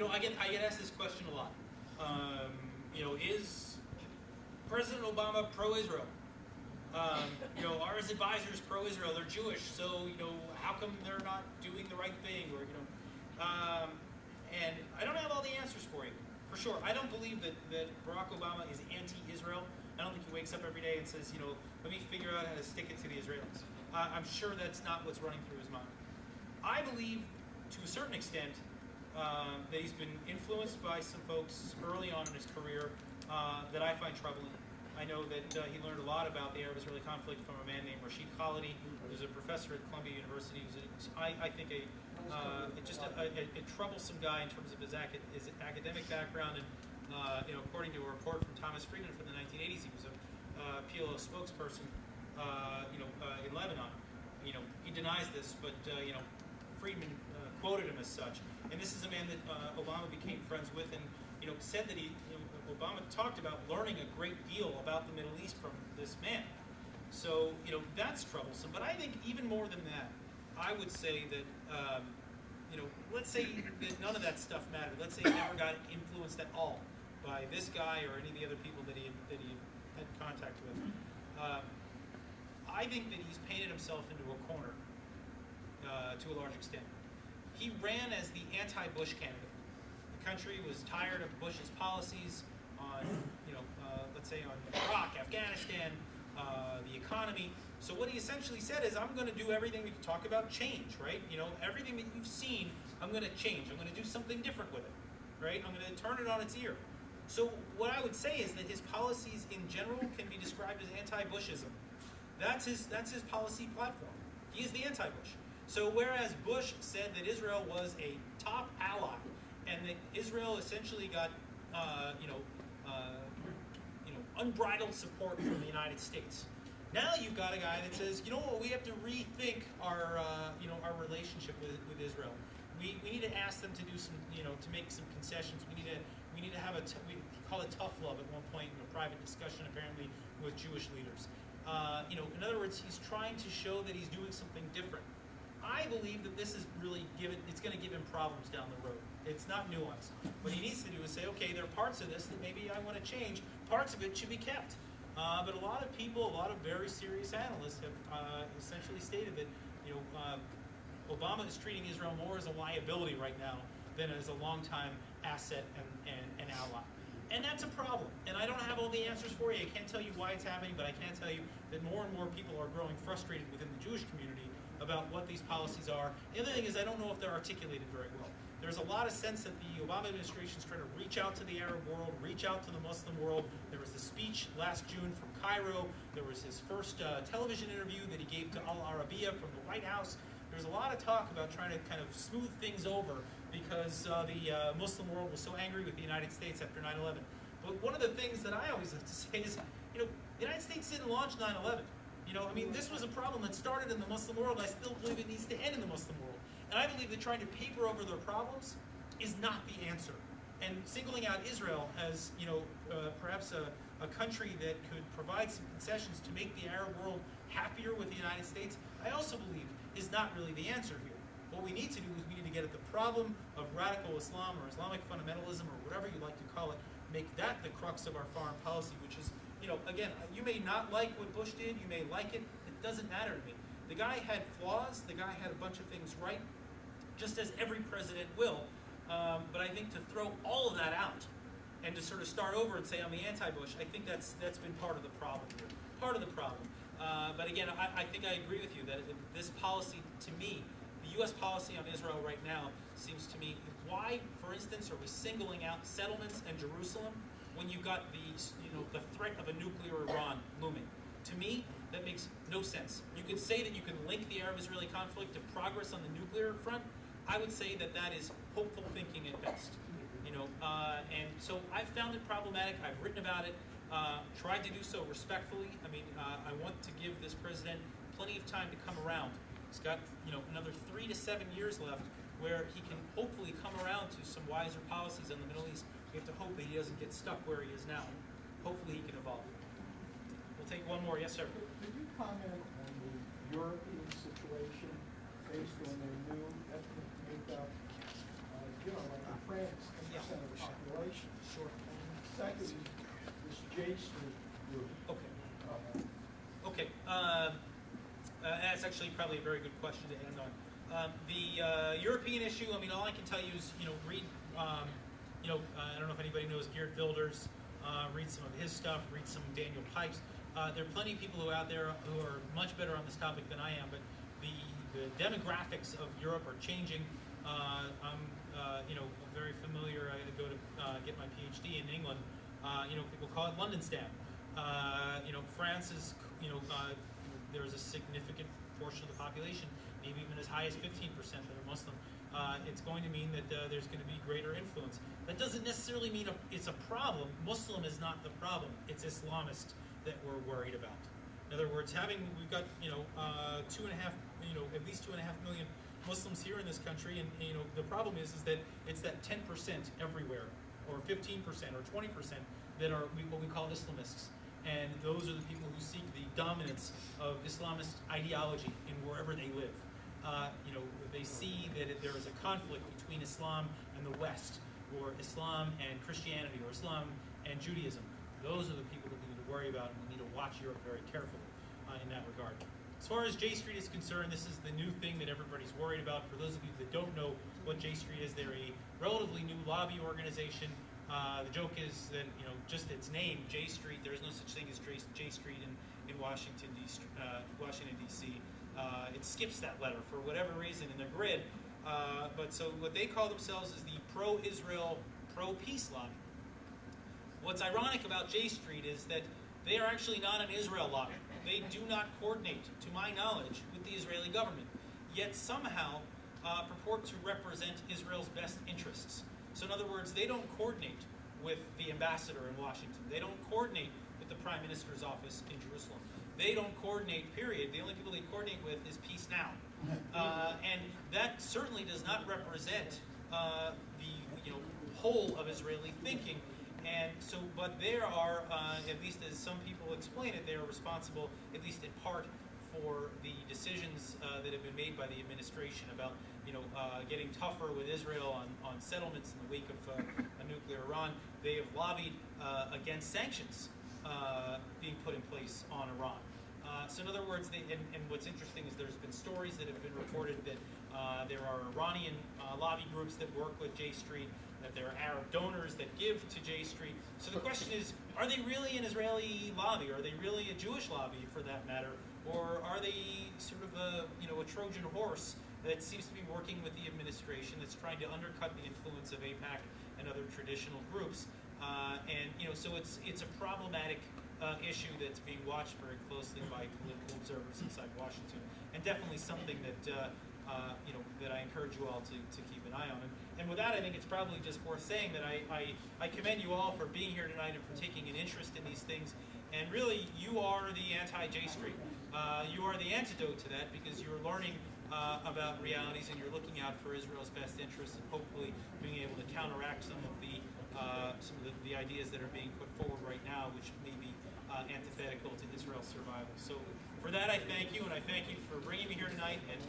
I get asked this question a lot. Is President Obama pro-Israel? Are his advisors pro-Israel? They're Jewish, so how come they're not doing the right thing? Or and I don't have all the answers for you. For sure, I don't believe that Barack Obama is anti-Israel. I don't think he wakes up every day and says, let me figure out how to stick it to the Israelis. I'm sure that's not what's running through his mind. I believe, to a certain extent, that he's been influenced by some folks early on in his career that I find troubling. I know that he learned a lot about the Arab-Israeli conflict from a man named Rashid Khalidi, who's a professor at Columbia University. Who's I think just a troublesome guy in terms of his academic background. And according to a report from Thomas Friedman from the 1980s, he was a PLO spokesperson in Lebanon. He denies this, but Friedman quoted him as such. And this is a man that Obama became friends with, and said that Obama talked about learning a great deal about the Middle East from this man. So that's troublesome. But I think even more than that, I would say that let's say that none of that stuff mattered. Let's say he never got influenced at all by this guy or any of the other people that he had contact with. I think that he's painted himself into a corner to a large extent. He ran as the anti-Bush candidate. The country was tired of Bush's policies on, let's say on Iraq, Afghanistan, the economy. So what he essentially said is, I'm going to do everything we can talk about change, right? Everything that you've seen, I'm going to change. I'm going to do something different with it, right? I'm going to turn it on its ear. So what I would say is that his policies in general can be described as anti-Bushism. That's his policy platform. He is the anti-Bush. So whereas Bush said that Israel was a top ally, and that Israel essentially got, unbridled support from the United States. Now you've got a guy that says, we have to rethink our, our relationship with Israel. We need to ask them to do some, to make some concessions. We need to have we call it tough love at one point in a private discussion, apparently, with Jewish leaders. In other words, he's trying to show that he's doing something different. I believe that this is really it's going to give him problems down the road. It's not nuanced. What he needs to do is say, okay, there are parts of this that maybe I want to change. Parts of it should be kept. But a lot of people, a lot of very serious analysts have essentially stated that, Obama is treating Israel more as a liability right now than as a longtime asset and ally. And that's a problem. And I don't have all the answers for you. I can't tell you why it's happening, but I can tell you that more and more people are growing frustrated within the Jewish community about what these policies are. The other thing is I don't know if they're articulated very well. There's a lot of sense that the Obama administration is trying to reach out to the Arab world, reach out to the Muslim world. There was the speech last June from Cairo. There was his first television interview that he gave to Al Arabiya from the White House. There's a lot of talk about trying to kind of smooth things over because the Muslim world was so angry with the United States after 9/11. But one of the things that I always like to say is, the United States didn't launch 9/11. This was a problem that started in the Muslim world. I still believe it needs to end in the Muslim world. And I believe that trying to paper over their problems is not the answer. And singling out Israel as, perhaps a country that could provide some concessions to make the Arab world happier with the United States, I also believe is not really the answer here. What we need to do is we need to get at the problem of radical Islam or Islamic fundamentalism or whatever you like to call it, make that the crux of our foreign policy, which is, again, you may not like what Bush did, you may like it, it doesn't matter to me. The guy had flaws, the guy had a bunch of things right, just as every president will, but I think to throw all of that out and to sort of start over and say I'm the anti-Bush, I think that's been part of the problem here, part of the problem. But again, I think I agree with you that this policy, to me, the U.S. policy on Israel right now seems to me, why, for instance, are we singling out settlements and Jerusalem when you've got the threat of a nuclear Iran looming? To me, that makes no sense. You could say that you can link the Arab-Israeli conflict to progress on the nuclear front. I would say that that is hopeful thinking at best. And so I've found it problematic. I've written about it, tried to do so respectfully. I want to give this president plenty of time to come around. He's got another 3 to 7 years left where he can hopefully come around to some wiser policies in the Middle East. We have to hope that he doesn't get stuck where he is now. Hopefully he can evolve. We'll take one more. Yes, sir. Could you comment on the European situation based on their new ethnic makeup? Like in France, 10% of the population. Sure. And second, this J Street group. Okay. Okay. That's actually probably a very good question to end on. The European issue, I mean, all I can tell you is, read, I don't know if anybody knows Geert Wilders, read some of his stuff, read some Daniel Pipes. There are plenty of people out there who are much better on this topic than I am, but the demographics of Europe are changing. I'm, very familiar. I go to get my PhD in England. People call it London Stamp. France is, there's a significant portion of the population, maybe even as high as 15% that are Muslim. It's going to mean that there's going to be greater influence. That doesn't necessarily mean it's a problem. Muslim is not the problem. It's Islamist that we're worried about. In other words, we've got at least 2.5 million Muslims here in this country, and the problem is that it's that 10% everywhere, or 15% or 20% that are what we call Islamists. And those are the people who seek the dominance of Islamist ideology in wherever they live. They see that there is a conflict between Islam and the West, or Islam and Christianity, or Islam and Judaism. Those are the people that we need to worry about, and we need to watch Europe very carefully in that regard. As far as J Street is concerned, this is the new thing that everybody's worried about. For those of you that don't know what J Street is, they're a relatively new lobby organization. The joke is that, just its name, J Street, there is no such thing as J Street in Washington, D.C. It skips that letter for whatever reason in the grid. But so what they call themselves is the pro-Israel, pro-peace lobby. What's ironic about J Street is that they are actually not an Israel lobby. They do not coordinate, to my knowledge, with the Israeli government, yet somehow purport to represent Israel's best interests. So in other words, they don't coordinate with the ambassador in Washington. They don't coordinate with the Prime Minister's office in Jerusalem. They don't coordinate, period. The only people they coordinate with is Peace Now. And that certainly does not represent the whole of Israeli thinking. And so, but there are, at least as some people explain it, they are responsible, at least in part, for the decisions that have been made by the administration about, getting tougher with Israel on settlements in the wake of a nuclear Iran. They have lobbied against sanctions being put in place on Iran. So in other words, and what's interesting is there's been stories that have been reported that there are Iranian lobby groups that work with J Street, that there are Arab donors that give to J Street. So the question is, are they really an Israeli lobby? Are they really a Jewish lobby, for that matter? Or are they sort of a Trojan horse that seems to be working with the administration that's trying to undercut the influence of AIPAC and other traditional groups? So it's a problematic issue that's being watched very closely by political observers inside Washington, and definitely something that that I encourage you all to keep an eye on. And with that, I think it's probably just worth saying that I commend you all for being here tonight and for taking an interest in these things. And really, you are the anti-J Street. You are the antidote to that, because you're learning about realities and you're looking out for Israel's best interests, and hopefully being able to counteract some of the ideas that are being put forward right now, which may be antithetical to Israel's survival. So for that, I thank you, and I thank you for bringing me here tonight. And